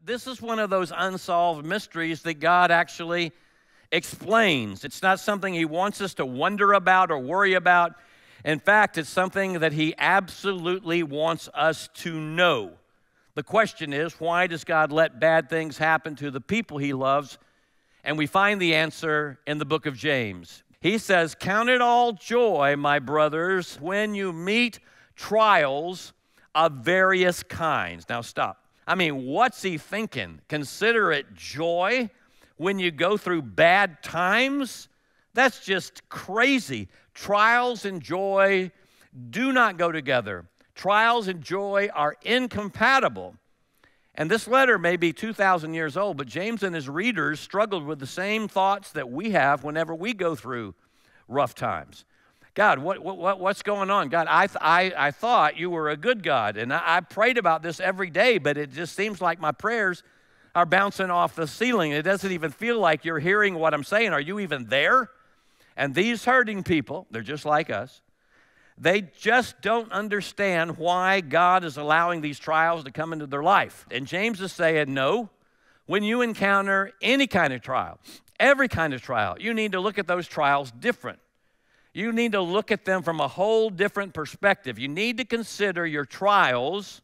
this is one of those unsolved mysteries that God actually explains. It's not something he wants us to wonder about or worry about. In fact, it's something that he absolutely wants us to know. The question is, why does God let bad things happen to the people he loves? And we find the answer in the book of James. He says, "Count it all joy, my brothers, when you meet trials of various kinds." Now stop. I mean, what's he thinking? Consider it joy when you go through bad times? That's just crazy. Trials and joy do not go together. Trials and joy are incompatible. And this letter may be 2,000 years old, but James and his readers struggled with the same thoughts that we have whenever we go through rough times. God, what's going on? God, I thought you were a good God, and I prayed about this every day, but it just seems like my prayers are bouncing off the ceiling. It doesn't even feel like you're hearing what I'm saying. Are you even there? And these hurting people, they're just like us, they just don't understand why God is allowing these trials to come into their life. And James is saying, no, when you encounter any kind of trial, every kind of trial, you need to look at those trials different. You need to look at them from a whole different perspective. You need to consider your trials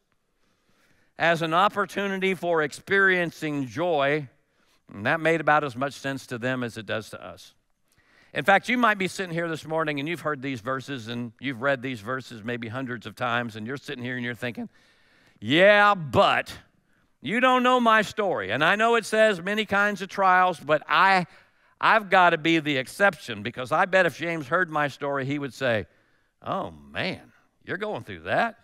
as an opportunity for experiencing joy. And that made about as much sense to them as it does to us. In fact, you might be sitting here this morning and you've heard these verses and you've read these verses maybe hundreds of times, and you're sitting here and you're thinking, yeah, but you don't know my story. And I know it says many kinds of trials, but I've got to be the exception, because I bet if James heard my story, he would say, oh man, you're going through that?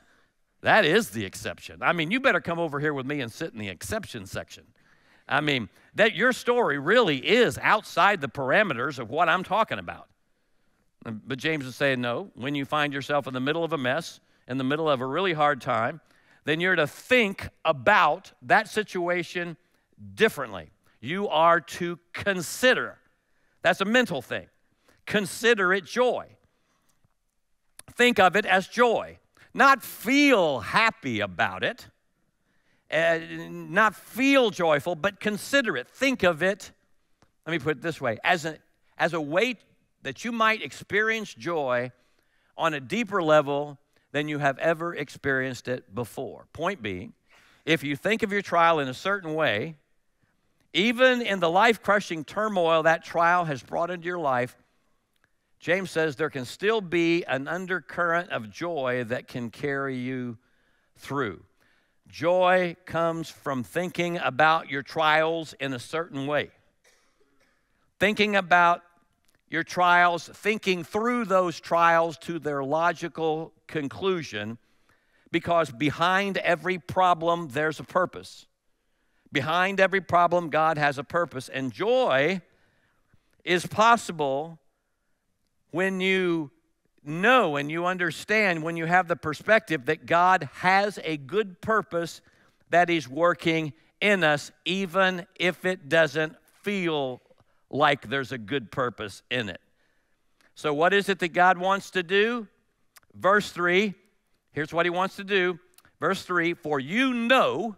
That is the exception. I mean, you better come over here with me and sit in the exception section. I mean, that your story really is outside the parameters of what I'm talking about. But James is saying, no, when you find yourself in the middle of a mess, in the middle of a really hard time, then you're to think about that situation differently. You are to consider. That's a mental thing. Consider it joy. Think of it as joy. Not feel happy about it. Not feel joyful, but consider it. Think of it, let me put it this way, as a way that you might experience joy on a deeper level than you have ever experienced it before. Point being, if you think of your trial in a certain way, even in the life-crushing turmoil that trial has brought into your life, James says there can still be an undercurrent of joy that can carry you through. Joy comes from thinking about your trials in a certain way. Thinking about your trials, thinking through those trials to their logical conclusion, because behind every problem, there's a purpose. Behind every problem, God has a purpose. And joy is possible when you know and you understand, when you have the perspective that God has a good purpose that He's working in us, even if it doesn't feel like there's a good purpose in it. So what is it that God wants to do? Verse 3, here's what He wants to do. Verse 3, for you know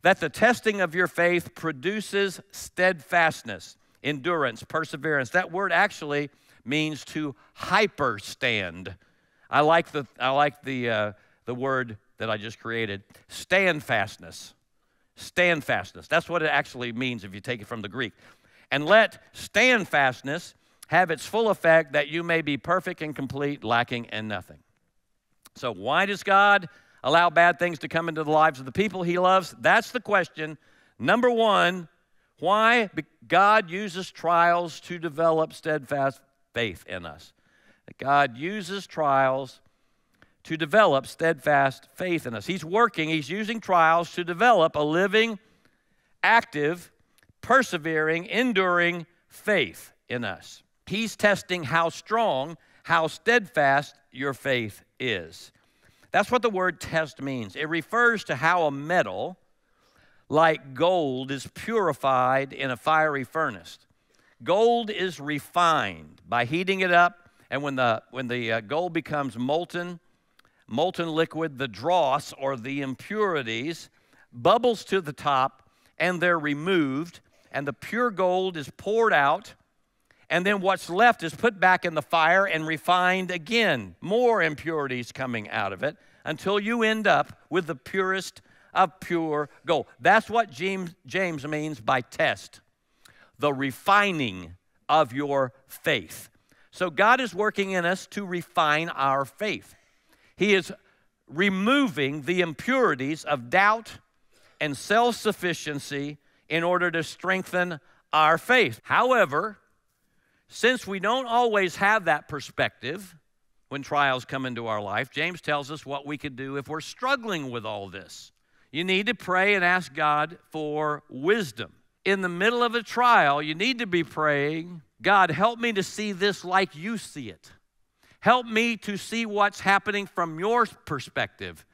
that the testing of your faith produces steadfastness, endurance, perseverance. That word actually means to hyperstand. I like the word that I just created, standfastness. Standfastness. That's what it actually means if you take it from the Greek. And let standfastness have its full effect, that you may be perfect and complete, lacking in nothing. So why does God allow bad things to come into the lives of the people He loves? That's the question. Number one, why God uses trials to develop steadfast faith in us. God uses trials to develop steadfast faith in us. He's working, He's using trials to develop a living, active, persevering, enduring faith in us. He's testing how strong, how steadfast your faith is. That's what the word test means. It refers to how a metal, like gold, is purified in a fiery furnace. Gold is refined by heating it up, and when the gold becomes molten liquid, the dross, or the impurities, bubbles to the top, and they're removed, and the pure gold is poured out, and then what's left is put back in the fire and refined again. More impurities coming out of it until you end up with the purest of pure gold. That's what James means by test, the refining of your faith. So God is working in us to refine our faith. He is removing the impurities of doubt and self-sufficiency in order to strengthen our faith. However, since we don't always have that perspective when trials come into our life, James tells us what we could do if we're struggling with all this. You need to pray and ask God for wisdom. In the middle of a trial, you need to be praying, God, help me to see this like you see it. Help me to see what's happening from your perspective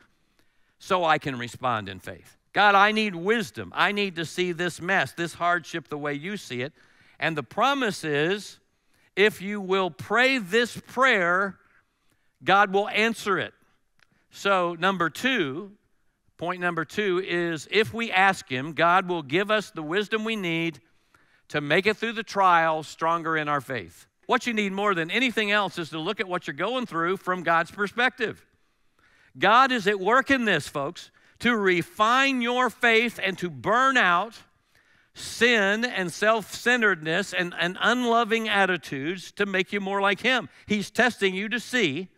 so I can respond in faith. God, I need wisdom. I need to see this mess, this hardship the way you see it. And the promise is, if you will pray this prayer, God will answer it. So point number two is, if we ask him, God will give us the wisdom we need to make it through the trial stronger in our faith. What you need more than anything else is to look at what you're going through from God's perspective. God is at work in this, folks, to refine your faith and to burn out sin and self-centeredness and unloving attitudes to make you more like him. He's testing you to see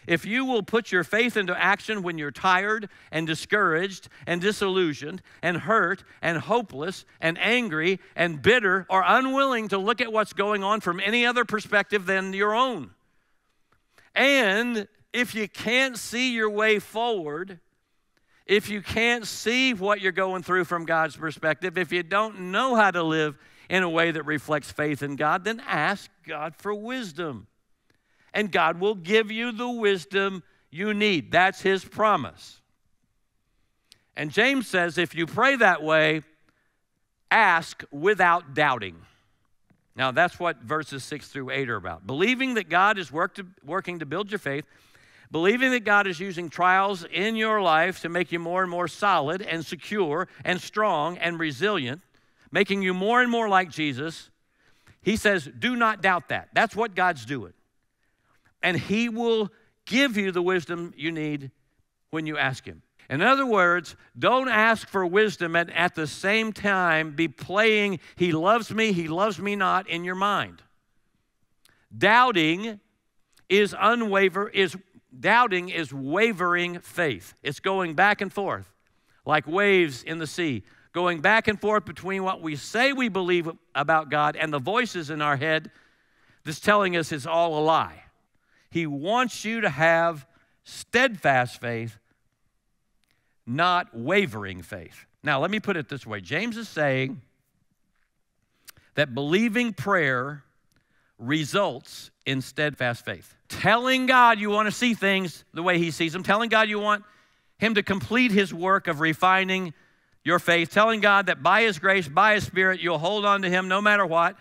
if you will put your faith into action when you're tired and discouraged and disillusioned and hurt and hopeless and angry and bitter or unwilling to look at what's going on from any other perspective than your own. And if you can't see your way forward, if you can't see what you're going through from God's perspective, if you don't know how to live in a way that reflects faith in God, then ask God for wisdom. And God will give you the wisdom you need. That's his promise. And James says, if you pray that way, ask without doubting. Now, that's what verses 6 through 8 are about. Believing that God is working to build your faith, believing that God is using trials in your life to make you more and more solid and secure and strong and resilient, making you more and more like Jesus. He says, do not doubt that. That's what God's doing. And he will give you the wisdom you need when you ask him. In other words, don't ask for wisdom and at the same time be playing he loves me not in your mind. Doubting is wavering faith. It's going back and forth like waves in the sea, going back and forth between what we say we believe about God and the voices in our head that's telling us it's all a lie. He wants you to have steadfast faith, not wavering faith. Now, let me put it this way. James is saying that believing prayer results in steadfast faith. Telling God you want to see things the way he sees them, telling God you want him to complete his work of refining your faith, telling God that by his grace, by his Spirit, you'll hold on to him no matter what,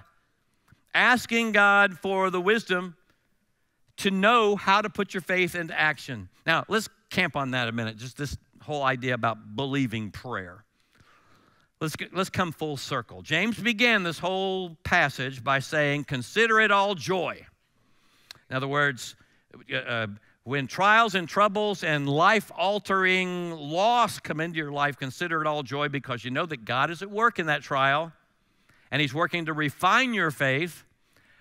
asking God for the wisdom to know how to put your faith into action. Now, let's camp on that a minute, just this whole idea about believing prayer. Let's come full circle. James began this whole passage by saying, consider it all joy. In other words, when trials and troubles and life-altering loss come into your life, consider it all joy because you know that God is at work in that trial and he's working to refine your faith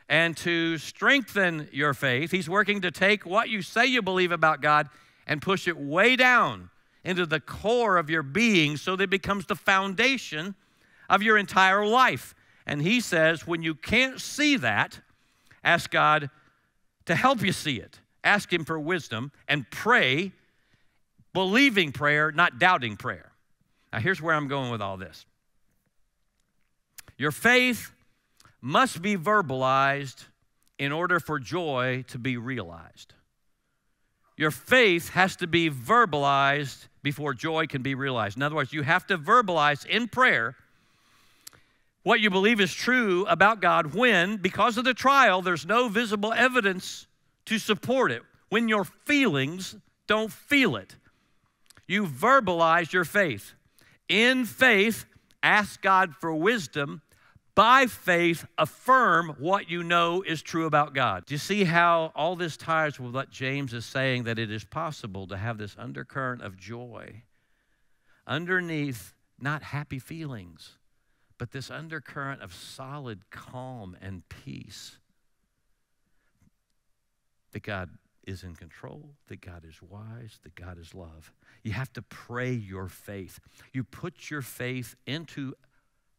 and to strengthen your faith. He's working to take what you say you believe about God and push it way down into the core of your being so that it becomes the foundation of your entire life. And he says, when you can't see that, ask God to help you see it. Ask him for wisdom and pray, believing prayer, not doubting prayer. Now, here's where I'm going with all this. Your faith must be verbalized in order for joy to be realized. Your faith has to be verbalized before joy can be realized. In other words, you have to verbalize in prayer what you believe is true about God when, because of the trial, there's no visible evidence to support it. When your feelings don't feel it. You verbalize your faith. In faith, ask God for wisdom. By faith, affirm what you know is true about God. Do you see how all this ties with what James is saying, that it is possible to have this undercurrent of joy underneath not happy feelings, but this undercurrent of solid calm and peace, that God is in control, that God is wise, that God is love. You have to pray your faith. You put your faith into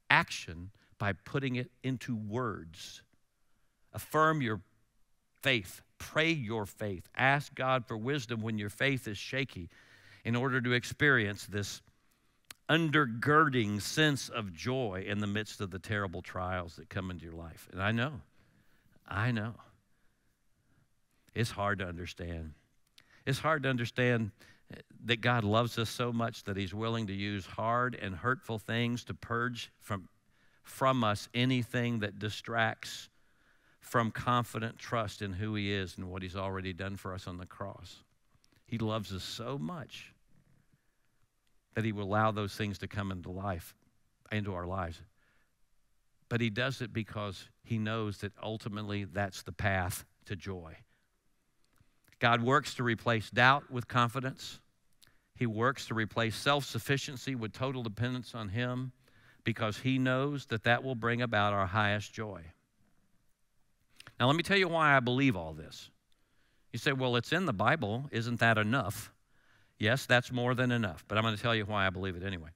action by putting it into words. Affirm your faith. Pray your faith. Ask God for wisdom when your faith is shaky in order to experience this undergirding sense of joy in the midst of the terrible trials that come into your life. And I know. It's hard to understand. It's hard to understand that God loves us so much that he's willing to use hard and hurtful things to purge from us anything that distracts from confident trust in who he is and what he's already done for us on the cross. He loves us so much that he will allow those things to come into our lives. But he does it because he knows that ultimately that's the path to joy. God works to replace doubt with confidence. He works to replace self-sufficiency with total dependence on him, because he knows that that will bring about our highest joy. Now, let me tell you why I believe all this. You say, well, it's in the Bible. Isn't that enough? Yes, that's more than enough, but I'm going to tell you why I believe it anyway.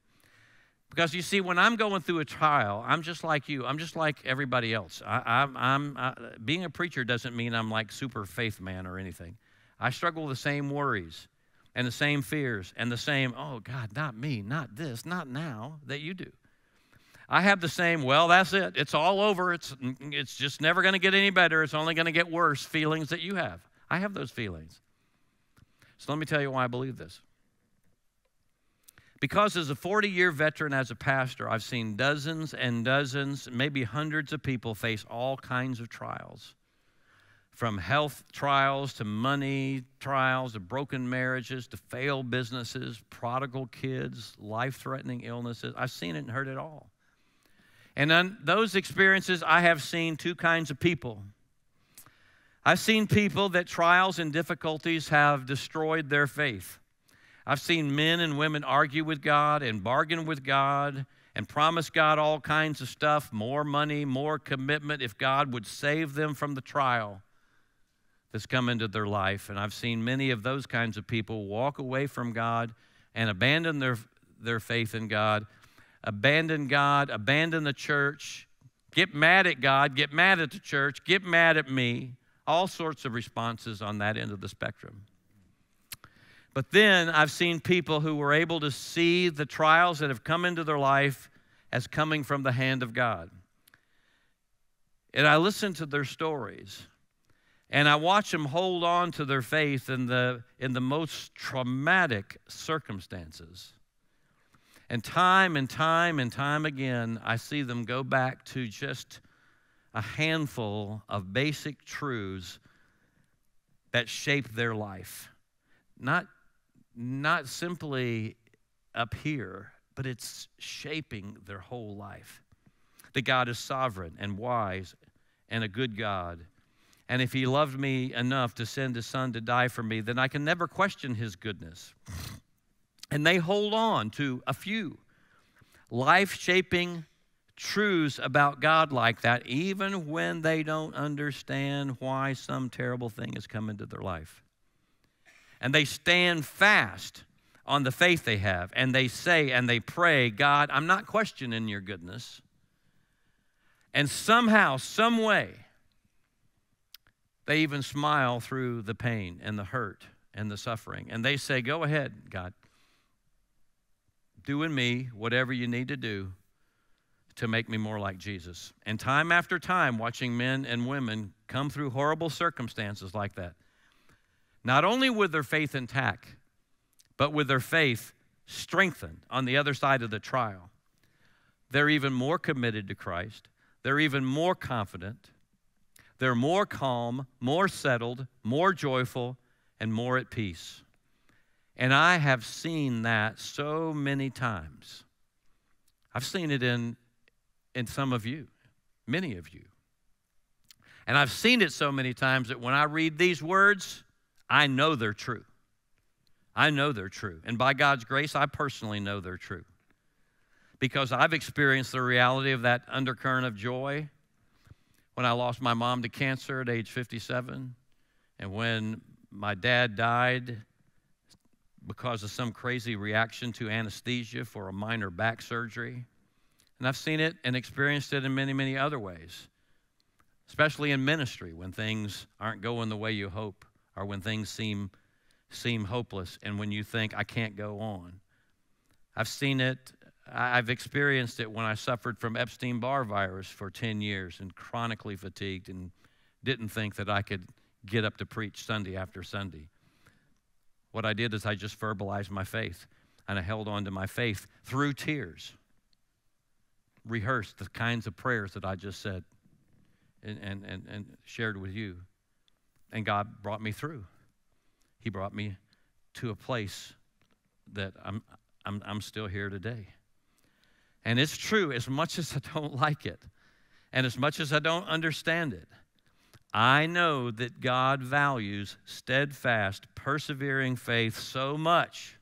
Because you see, when I'm going through a trial, I'm just like you. I'm just like everybody else. Being a preacher doesn't mean I'm like super faith man or anything. I struggle with the same worries and the same fears and the same, oh, God, not me, not this, not now, that you do. I have the same, well, that's it. It's all over. It's just never going to get any better. It's only going to get worse feelings that you have. I have those feelings. So let me tell you why I believe this. Because as a 40-year veteran as a pastor, I've seen dozens and dozens, maybe hundreds of people face all kinds of trials. From health trials to money trials to broken marriages to failed businesses, prodigal kids, life-threatening illnesses. I've seen it and heard it all. And on those experiences, I have seen two kinds of people. I've seen people that trials and difficulties have destroyed their faith. I've seen men and women argue with God and bargain with God and promise God all kinds of stuff, more money, more commitment, if God would save them from the trial that's come into their life. And I've seen many of those kinds of people walk away from God and abandon their faith in God, abandon God, abandon the church, get mad at God, get mad at the church, get mad at me, all sorts of responses on that end of the spectrum. But then I've seen people who were able to see the trials that have come into their life as coming from the hand of God. And I listen to their stories, and I watch them hold on to their faith in the most traumatic circumstances. And time again, I see them go back to just a handful of basic truths that shape their life. Not simply up here, but it's shaping their whole life. That God is sovereign and wise and a good God. And if he loved me enough to send his son to die for me, then I can never question his goodness. And they hold on to a few life-shaping truths about God like that, even when they don't understand why some terrible thing has come into their life. And they stand fast on the faith they have, and they say and they pray, God, I'm not questioning your goodness. And somehow, some way, they even smile through the pain and the hurt and the suffering. And they say, go ahead, God. Do in me whatever you need to do to make me more like Jesus. And time after time, watching men and women come through horrible circumstances like that, not only with their faith intact, but with their faith strengthened on the other side of the trial, they're even more committed to Christ. They're even more confident. They're more calm, more settled, more joyful, and more at peace. And I have seen that so many times. I've seen it in some of you, many of you. And I've seen it so many times that when I read these words, I know they're true. I know they're true. And by God's grace, I personally know they're true. Because I've experienced the reality of that undercurrent of joy when I lost my mom to cancer at age 57, and when my dad died because of some crazy reaction to anesthesia for a minor back surgery. And I've seen it and experienced it in many, many other ways, especially in ministry when things aren't going the way you hope, or when things seem hopeless, and when you think, I can't go on. I've seen it. I've experienced it when I suffered from Epstein-Barr virus for 10 years and chronically fatigued and didn't think that I could get up to preach Sunday after Sunday. What I did is I just verbalized my faith, and I held on to my faith through tears, rehearsed the kinds of prayers that I just said and shared with you, and God brought me through. He brought me to a place that I'm still here today. And it's true, as much as I don't like it, and as much as I don't understand it, I know that God values steadfast, persevering faith so much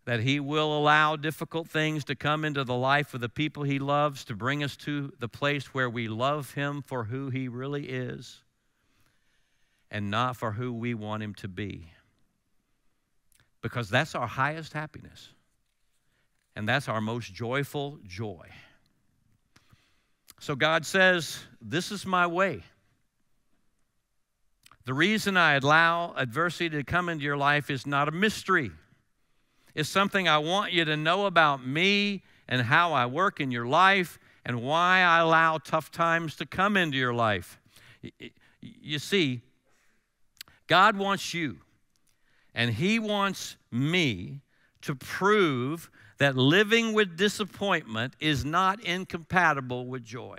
that He will allow difficult things to come into the life of the people He loves to bring us to the place where we love Him for who He really is and not for who we want Him to be. Because that's our highest happiness. And that's our most joyful joy. So God says, this is my way. The reason I allow adversity to come into your life is not a mystery. It's something I want you to know about me and how I work in your life and why I allow tough times to come into your life. You see, God wants you, and He wants me to prove that living with disappointment is not incompatible with joy.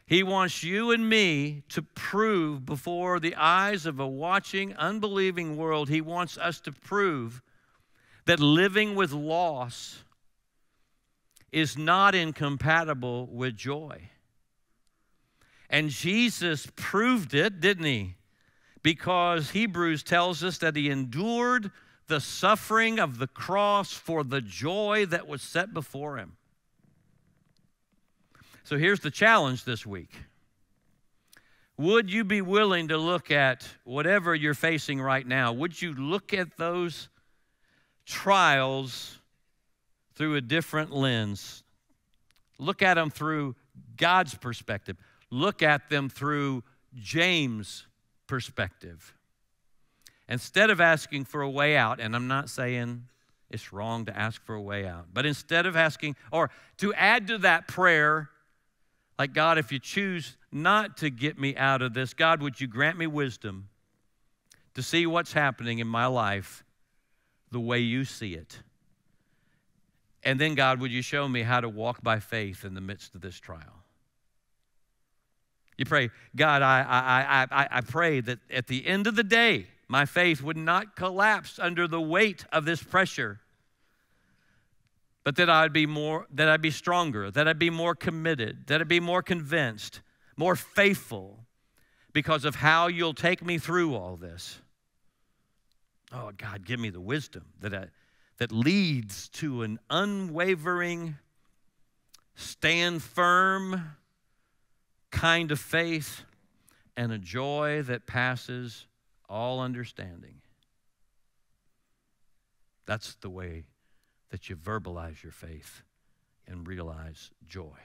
He wants you and me to prove before the eyes of a watching, unbelieving world, He wants us to prove that living with loss is not incompatible with joy. And Jesus proved it, didn't He? Because Hebrews tells us that He endured the suffering of the cross for the joy that was set before Him. So here's the challenge this week. Would you be willing to look at whatever you're facing right now? Would you look at those trials through a different lens? Look at them through God's perspective. Look at them through James' perspective. Instead of asking for a way out, and I'm not saying it's wrong to ask for a way out, but instead of asking, or to add to that prayer, like, God, if you choose not to get me out of this, God, would you grant me wisdom to see what's happening in my life the way you see it? And then, God, would you show me how to walk by faith in the midst of this trial? You pray, God, I pray that at the end of the day, my faith would not collapse under the weight of this pressure, but that I'd be stronger, that I'd be more committed, that I'd be more convinced, more faithful because of how you'll take me through all this. Oh, God, give me the wisdom that leads to an unwavering, stand firm kind of faith and a joy that passes all understanding. That's the way that you verbalize your faith and realize joy.